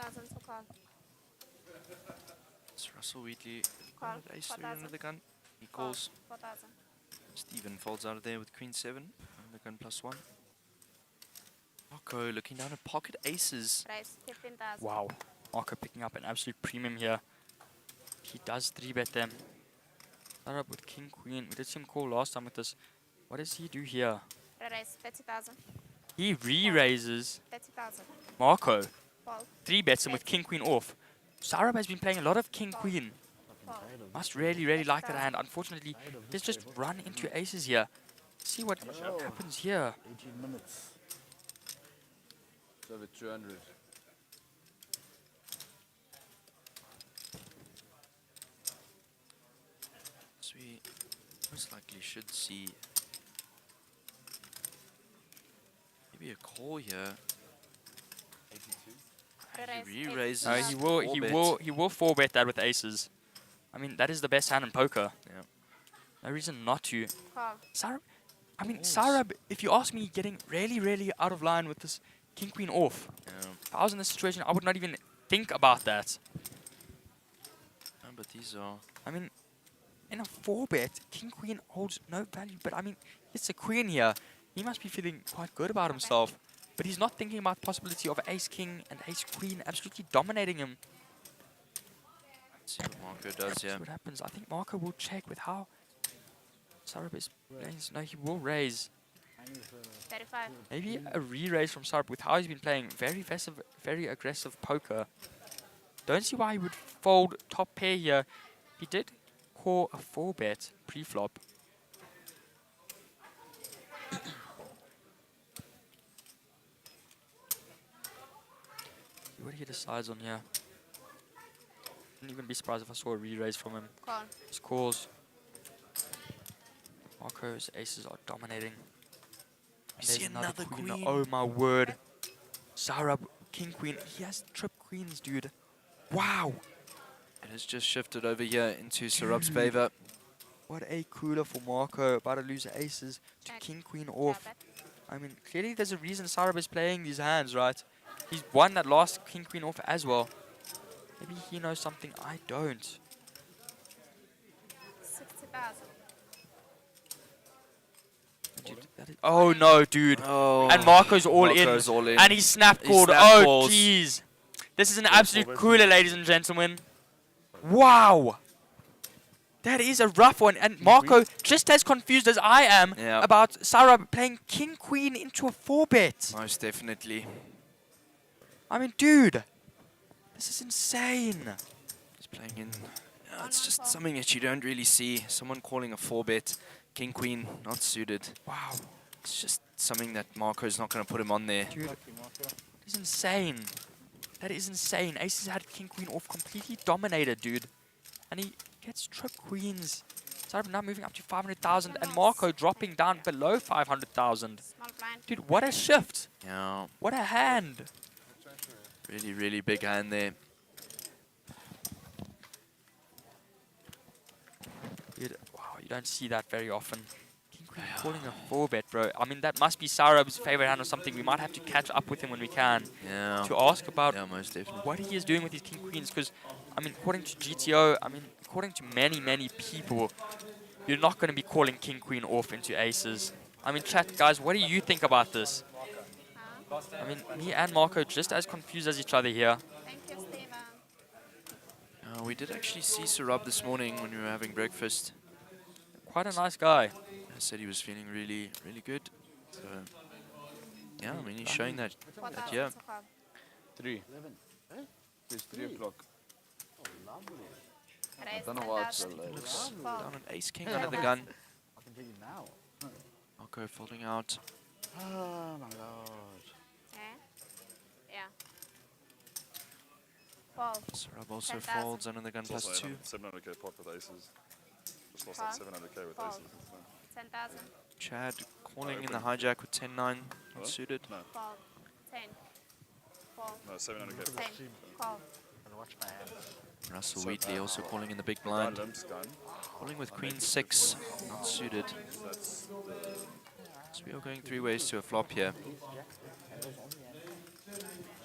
To call. It's Russell Wheatley. Call. With ace 3 4,000. under the gun. He Call. calls. 4,000. Steven folds out of there with queen 7. Under the gun +1. Marco looking down at pocket aces. Raise 15,000. Wow. Marco picking up an absolute premium here. He does 3-bet them. Start up with king, queen. We did see him call last time with this. What does he do here? Raise 30,000. He re-raises 30,000. Marco. Fold. 3-bets him with king, queen off. Sarab has been playing a lot of king, queen. Fold. Must really like that hand. Unfortunately, he's just run into aces here. See what happens here. 18 minutes. So the 200. So we most likely should see maybe a call here. 82. Raise He re-raises. No, he will 4-bet that with aces. I mean, that is the best hand in poker. Yeah. No reason not to. Call. Sarab, Sarab, if you ask me, getting really out of line with this king, queen off. Yeah. If I was in this situation, I would not even think about that. No, but these are. I mean, in a 4-bet, king, queen holds no value. But I mean, it's a queen here. He must be feeling quite good about himself. But he's not thinking about the possibility of ace, king, and ace, queen absolutely dominating him. Let's see what Marco does See here. what happens. I think Marco will check with how Sarab is playing. No, he will raise. 35. Maybe a re-raise from Sarab with how he's been playing very aggressive poker. Don't see why he would fold top pair here. He did call a 4-bet pre-flop. What he decides on here. Wouldn't even be surprised if I saw a re-raise from him. Call. His calls. Marco's aces are dominating. And see there's another queen. queen. Oh my word. Sarab, king, queen. He has trip queens, dude. Wow. It has just shifted over here into Sarab's favor. What a cooler for Marco. About to lose aces to Check. king, queen Yeah, off. bet. I mean, clearly there's a reason Sarab is playing these hands, right? He's won that last king, queen off as well. Maybe he knows something I don't. 60,000. Dude, oh no, dude. Oh, And Marco's all Marco's in. all in. And he snap He called. snap Oh, calls. jeez. This is an absolute cooler, ladies and gentlemen. Wow. That is a rough one. And Marco, just as confused as I am Yeah. about Sarah playing King Queen into a 4-bet. Most definitely. I mean, dude, this is insane. He's playing in. It's just something that you don't really see. Someone calling a 4-bet. King, Queen, not suited. Wow, It's just something that Marco's not going to put him on there. dude, it's insane. That is insane. Aces had King Queen off, completely dominated, dude. And he gets trip queens. Sarah now moving up to 500,000 and Marco dropping down below 500,000. Small blind. Dude, what a shift. Yeah, What a hand. really, really big hand there. Dude, wow, you don't see that very often. King Queen calling a 4-bet, bro. I mean, that must be Sarab's favorite hand or something. We might have to catch up with him when we can Yeah. to ask about Yeah, most definitely. what he is doing with his King Queens. Because, I mean, according to GTO, I mean, according to many, many people, you're not going to be calling King Queen off into aces. I mean, chat, guys, what do you think about this? I mean, me and Marco just as confused as each other here. Thank you, Steven. We did actually see Sarab this morning when we were having breakfast. Quite a nice guy. I said he was feeling really, really good. So, yeah, I mean, he's showing that, 4,000 yeah. to call. 3. It's 3 o'clock. Raise Don't know why it's so 10,000. late. Call. Down an ace king under the gun. I can take it now. Marco folding out. Oh my lord. Eh? Yeah. Fold. Sarab also 10,000. folds under the gun plus 2. 700k pot with aces. Just lost Huh? like 700k with Fold. aces. 10,000. Chad calling in the hijack with 10-9 unsuited. No, Fold. 10. Fold. no, 700k 10. pot. Call. Gotta watch my hands. Russell So Wheatley bad. also calling in the big Guy blind. limps gun. Calling with queen 6, not suited. That's So we are going 3 ways to a flop here.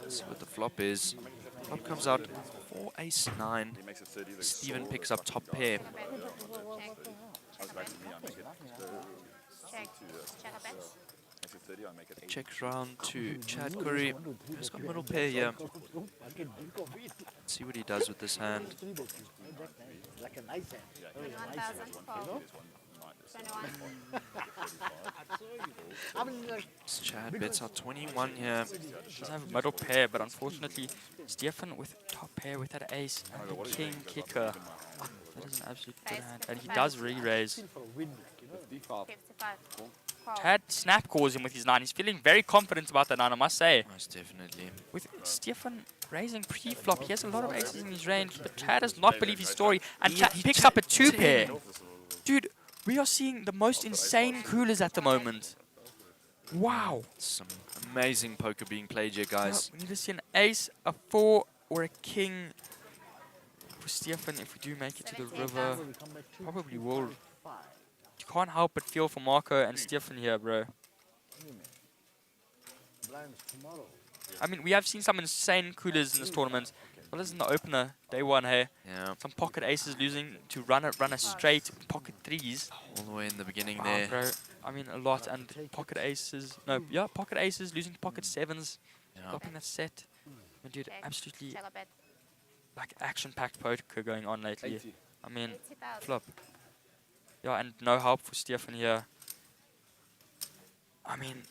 Let's see what the flop is. Flop comes out 4 ace 9. he makes it 30. Like Steven soul, picks that's up top pair. Check a bet. Check. Comes back to me, I make it Check. 2. Check a bet. Makes it 30, I make it 8. Checks round to Chad Curry. He's got middle pair here. I can drink of it. Let's see what he does with this hand. It's like a nice hand. 21,000. Call. 21. I mean, like, Chad bets out 21 here. Doesn't have a middle pair, but unfortunately, Stefan with top pair with that ace and the king kicker. That is an absolute good hand. And he does re-raise. for a win, like, you know. 55. 55. Call. Chad snap calls him with his 9. He's feeling very confident about that 9, I must say. Most definitely. With Stefan raising pre-flop, he has a lot of aces in his range, but Chad does not believe his story. And Chad picks up a 2 pair. Dude, we are seeing the most insane coolers at the moment. Wow. Some amazing poker being played here, guys. We need to see an ace, a 4, or a king for Stefan if we do make it to the river. We come back to Probably will. 5. You can't help but feel for Marco and Stefan here, bro. Blinds tomorrow. I mean, we have seen some insane coolers in this tournament. Well, this is the opener, day 1, hey. Yeah, Some pocket aces losing to run a straight pocket 3s. all the way in the beginning Wow, there. bro. I mean, a lot. And pocket aces. No, yeah, pocket aces losing to pocket 7s. Yeah. Dropping that set. I mean, dude, Check. absolutely Check a bet. like action-packed poker going on lately. 80. I mean, 80,000. flop. Yeah, and no help for Stefan here. I mean,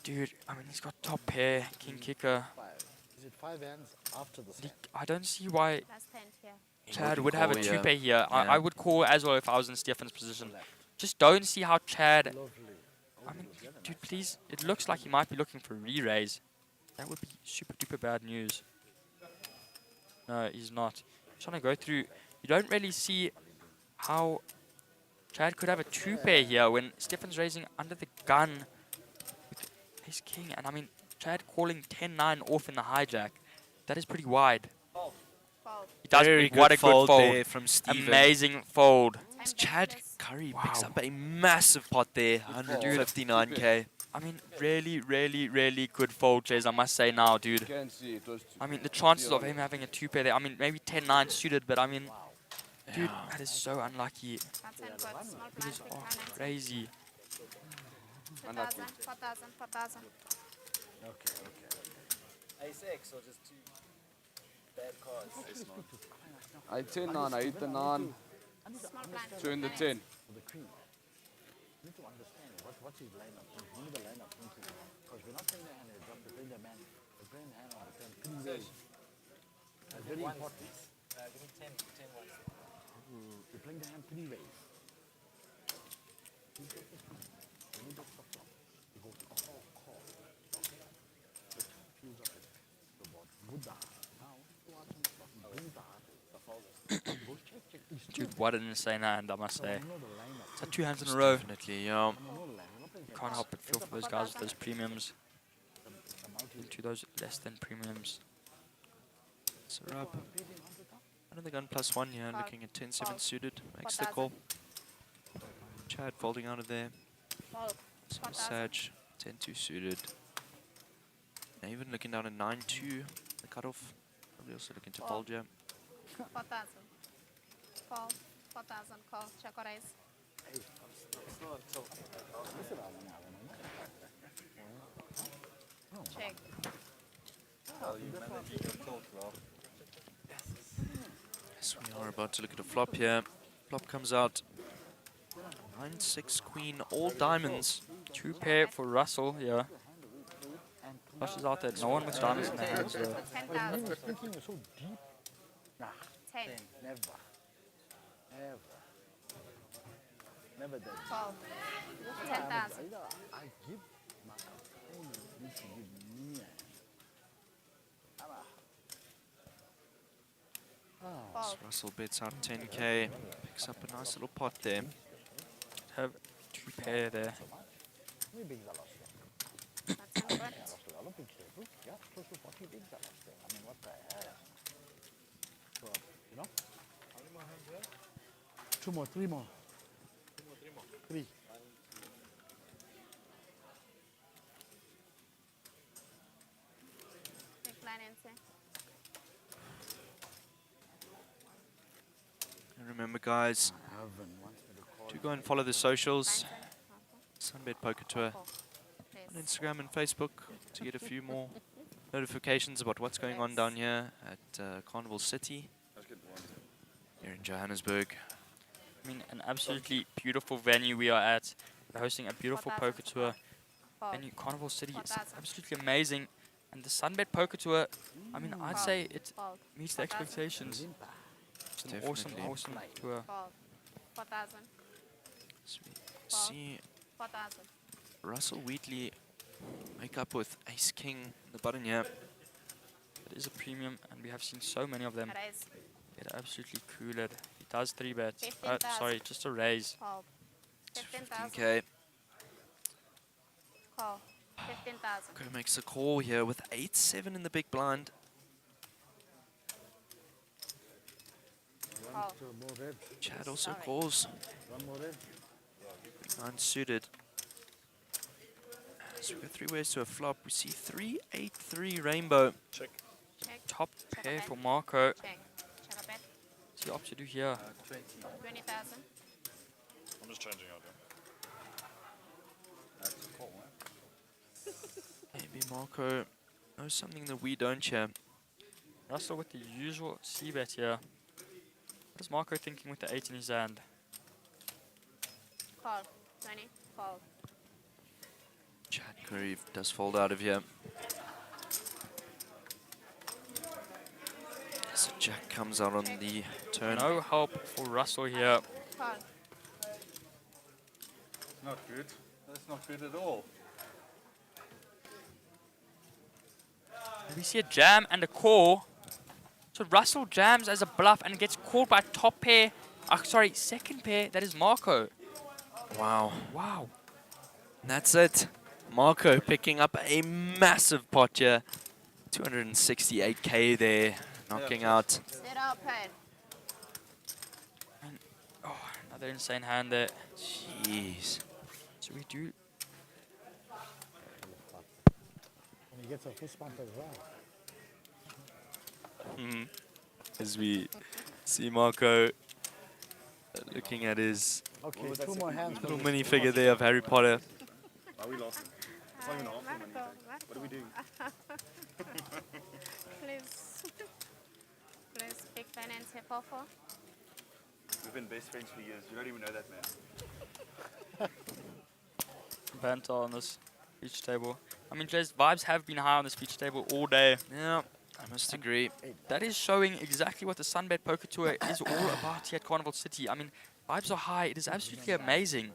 dude, I mean, he's got top pair, king kicker. 5. Is it 5 hands after the set? I don't see why Last 10 here. Chad He would have a call, 2 yeah. pair here. Yeah. I would call as well if I was in Stefan's position. Left. Just don't see how Chad. Lovely. I mean, dude, please. It looks like he might be looking for a re-raise. That would be super duper bad news. No, he's not. Trying to go through. You don't really see how Chad could have a 2 pair here when Stefan's raising under the gun with his king. And I mean, Chad calling 10-9 off in the hijack. That is pretty wide. Fold. He does. Very What a good good fold fold. there from Steven. Amazing fold. Time Chad basis. Curry picks Wow. up a massive pot there, 159k. I mean, really, really, really good fold, Chase, I must say now, dude. You can see it was. I mean, the chances of him having a 2 pair there, I mean, maybe 10-9 suited, but I mean, dude, that is so unlucky. That's 10 good. Small It blind. is Big all blind. crazy. 2,000. 4,000. 4,000. Okay. Ace X or just 2 bad cards? I 10 9, I hit the 9. Small blind. So in the Finance. 10. For the queen. You need to understand what's his line of thinking. Give me the line of thinking. Because we're not playing the hand heads up, we're playing the man. We're playing the hand on the turn. Three ways. That's very important. Give me 10, 10 ones. We're playing the hand three ways. You get this one. When you get the flop, you go call, call. Let's fuse up it. The board. Buddha. Now, you want some flop. Buddha. Go check, check. These two. Dude, what an insane hand, I must say. You know the line of Is that 2 hands in a row? Definitely, yeah. Can't help but feel for those guys with those premiums. Into those less than premiums. So up. Under the gun +1 here, looking at 10-7 suited. Makes the 4,000. call. Chad folding out of there. Fold. Some 4,000. Sag, 10-2 suited. Now even looking down at 9-2, the cutoff. Probably also looking to fold here. 4,000. Call. 4,000. Call. Check or raise. Check. Yes, we are about to look at a flop here. Flop comes out. 9-6 queen, all diamonds. 2 pair for Russell, yeah. Flushes out there. No one with diamonds in their hands, though. 10,000. Thinking is so deep. Nah, 10. never. Never. Never did. Call. 10,000. I give my opinion. You should give me a Fold. Russell bets out 10k. Picks up a nice little pot there. Have 2 pair there. We big the last That's in front. a lot of big shape. Yeah, close to 40 big the last I mean, what the hell? So, you know? How many more hands there? 2 more, 3 more. 3. Big blind inside. And remember, guys, Heaven wants me to call. to go and follow the socials. Blind SunBet Poker Tour call. on Please. Instagram and Facebook to get a few more notifications about what's going on down here at Carnival City here in Johannesburg. I mean, an absolutely beautiful venue we are at. We're hosting a beautiful 4,000. poker tour. Fold. Venue Carnival City is 4,000. absolutely amazing. And the SunBet Poker Tour, I mean, I'd say it Fold. meets the 4,000. expectations. It's an awesome, Definitely. awesome tour. Fold. 4,000. So we see 4,000. Russell Wheatley make up with Ace King in the button here. It is a premium, and we have seen so many of them Raise. get absolutely cooled. He does 3 bets. 15,000. Sorry, just a raise. Fold. 15,000. 15k. Call. 15,000. Go makes a call here with 8-7 in the big blind. Call. More red. Chad also Sorry. calls. One more red. Unsuited. So we've got 3 ways to a flop. We see 3-8-3 rainbow. Check. Top Check a pair bet. for Marco. Check. Check a bet. What's he opt to do here? 20,000. I'm just changing out Maybe Marco knows something that we don't here. Russell with the usual C-bet here. What is Marco thinking with the 8 in his hand? Call. 20. Fold. Chad Curry does fold out of here. So Jack comes out on the turn. No help for Russell here. Call. Not good. That's not good at all. We see a jam and a call. So Russell jams as a bluff and gets called by top pair. Sorry, second pair. That is Marco. Wow. Wow. And that's it. Marco picking up a massive pot here. 268k there. Knocking out. Sit open. Oh, another insane hand there. Jeez. So we do. And he gets a fist bump as well. As we see Marco looking at his Okay, 2 more hands. little minifigure there of Harry Potter. Are we lost? It's not even half the money. Marco. What are we doing? Please. Please. Big finance here. 4-4. been best friends for years. You don't even know that, man. Banter on this feature table. I mean, Jay's vibes have been high on this feature table all day. Yeah, I must agree. That is showing exactly what the SunBet Poker Tour is all about here at Carnival City. I mean, vibes are high. It is absolutely amazing.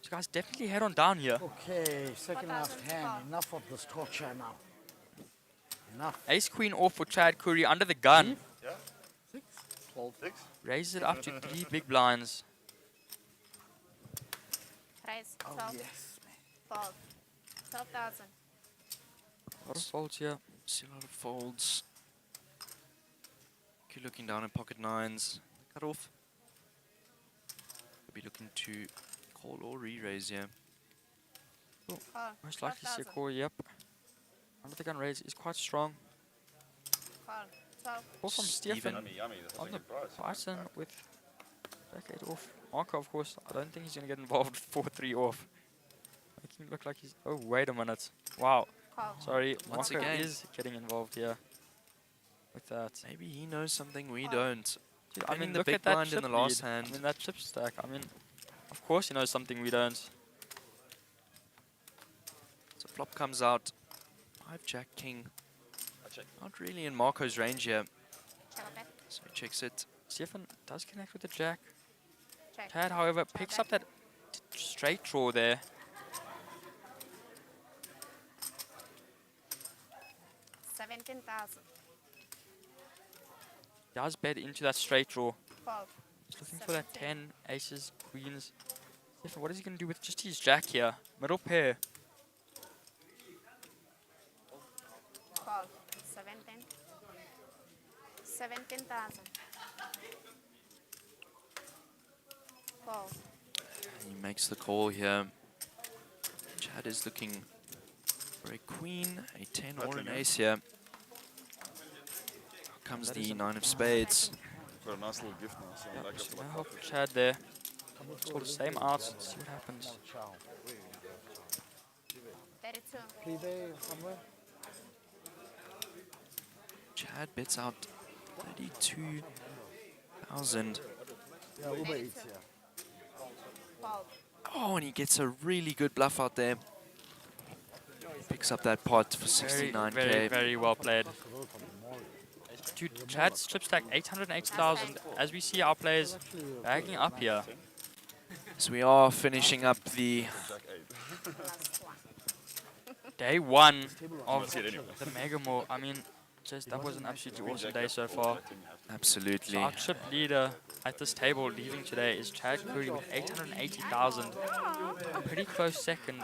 So guys, definitely head on down here. Okay, second last hand. Enough of this torture now. Enough. Ace Queen off for Chad Curry under the gun. Yeah? 6, 12. 6? Raises it up to 3 big blinds. Raise. Oh 12. yes, man. Fold. 12,000. A lot of folds here. See a lot of folds. Keep looking down at pocket nines. Cut off. Could be looking to call or re-raise here. Call. Most likely see a 12,000. call, yep. Under the gun raise is quite strong. Call. 12. Call from Stephen. Stefan Yummy, yummy. That's on a the good price. Python with Jack 8 off. Marco, of course, I don't think he's going to get involved 4-3 off. Making it look like he's... Oh, wait a minute. Wow. Call. Sorry, Once Marco again. is getting involved here with that. Maybe he knows something we Oh. don't. Dude, I Playing mean, the look big at that blind in chip the last lead. hand. I mean, that chip stack. I mean, of course he knows something we don't. So flop comes out. 5 Jack King. I check. Not really in Marco's range here. Check bet. So he checks it. Stefan does connect with the jack. Check. Chad, however, picks up that straight draw there. 17,000. Does bet into that straight draw. Fold. He's looking for that 10 aces, queens. Stefan, what is he going to do with just his jack here? Middle pair. Call. 17. 17,000. Call. He makes the call here. Chad is looking for a queen, a 10 or an ace here. Here comes That is the a- 9 of spades. Got a nice little gift now. So Yeah, like a so flop. no help for Chad there. Score the same out. See what happens. Ciao. 32. Play there somewhere. Chad bets out 32,000. Yeah, Uber Eats, yeah. Fold. Oh, and he gets a really good bluff out there. Picks up that pot for Very, 69k. very, very well played. Dude, Chad's chip stack 880,000. As we see our players bagging up here. So we are finishing up the Last one. Day 1 of see it anyway. the Mega More. I mean, just that was an absolutely awesome day so far. absolutely. So our chip leader at this table leaving today is Chad Curry with 880,000. Pretty close second.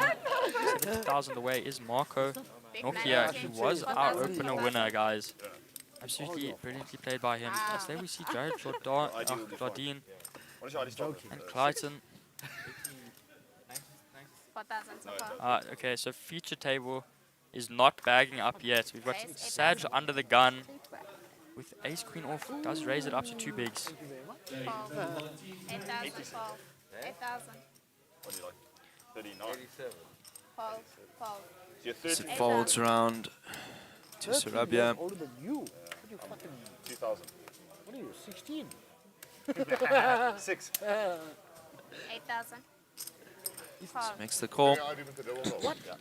70,000 away is Marco Big Nokia, blind. who was our opener winner, guys. Absolutely brilliantly played by him. As there we see Jared Jardine What is your ID stop? and Clayton. 4,000 so far. Okay, so feature table is not bagging up yet. We've got Saj under the gun with ace queen off. Does raise it up to 2 bigs. Fold. 8,000. Fold. 8,000. What do you like? 39. Fold. Fold. So you're So 30. it folds around to 13 Sarabia. years older than you. What are you fucking... 2,000. What are you, 16? 6. 8,000. Fold. Makes the call. I'd even to double what? Yeah.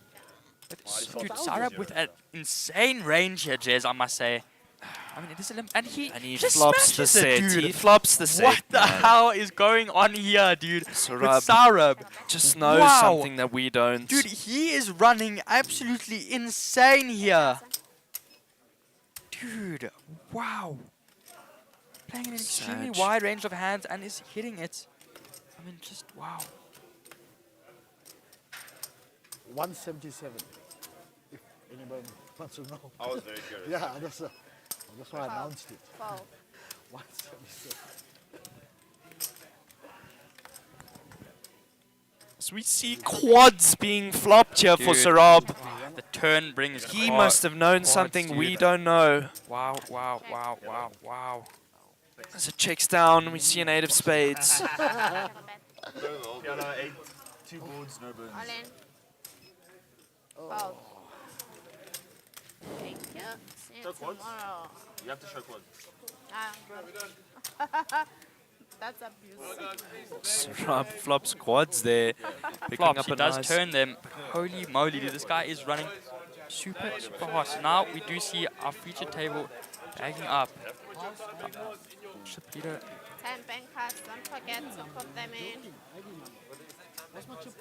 Dude, Sarab with an insane range here, Jez, I must say. I mean, it is a and he just flops the smashes it, set. dude. He flops the set. What the hell is going on here, dude? Sarab With Sarab. just knows Wow. something that we don't. Dude, he is running absolutely insane here. Dude, wow. Playing an extremely Saj. wide range of hands and is hitting it. I mean, just wow. 177. If anybody wants to know. I was very curious. Yeah, that's why I announced it. Fold. 177. So we see quads being flopped here for Dude. Sarab. The turn brings He quad- must have known quads, something we dude. don't know. Wow, wow, wow, wow, wow. As it checks down, we see an 8 of spades. Check bet. Piano 8. 2 boards, no burns. All in. Fold. Thank you. See you Show quads. tomorrow. You have to show quads. Ah, That's abuse. Flop squads there. Picking Flops, up he a does nice turn them. But holy moly, dude, this guy is running super, super hot. So now we do see our feature table bagging up. Peter. 10 bank cards, don't forget to put them in.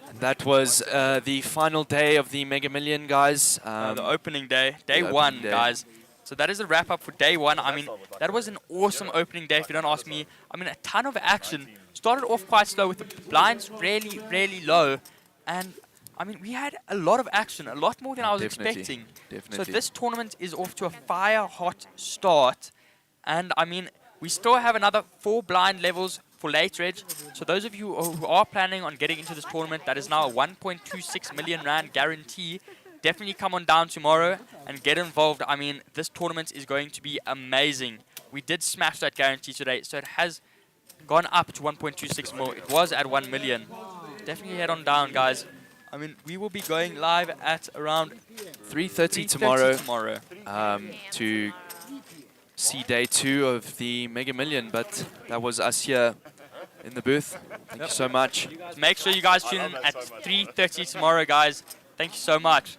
And that was the final day of the Mega Million, guys. The opening day, day the one, opening day. guys. So that is a wrap up for day one. I mean, that was an awesome opening day, if you don't ask me. I mean, a ton of action. Started off quite slow with the blinds really, really low. And, I mean, we had a lot of action, a lot more than I was expecting. Definitely. So this tournament is off to a fire-hot start. And, I mean, we still have another 4 blind levels for late reg. So those of you who are planning on getting into this tournament, that is now a 1.26 million rand guarantee. Definitely come on down tomorrow and get involved. I mean, this tournament is going to be amazing. We did smash that guarantee today, so it has gone up to 1.26 more. It was at 1 million. Definitely head on down, guys. I mean, we will be going live at around 3:30 tomorrow to see day 2 of the Mega Million. But that was us here in the booth. Thank you so much. Make sure you guys tune in at 3:30 tomorrow, guys. Thank you so much.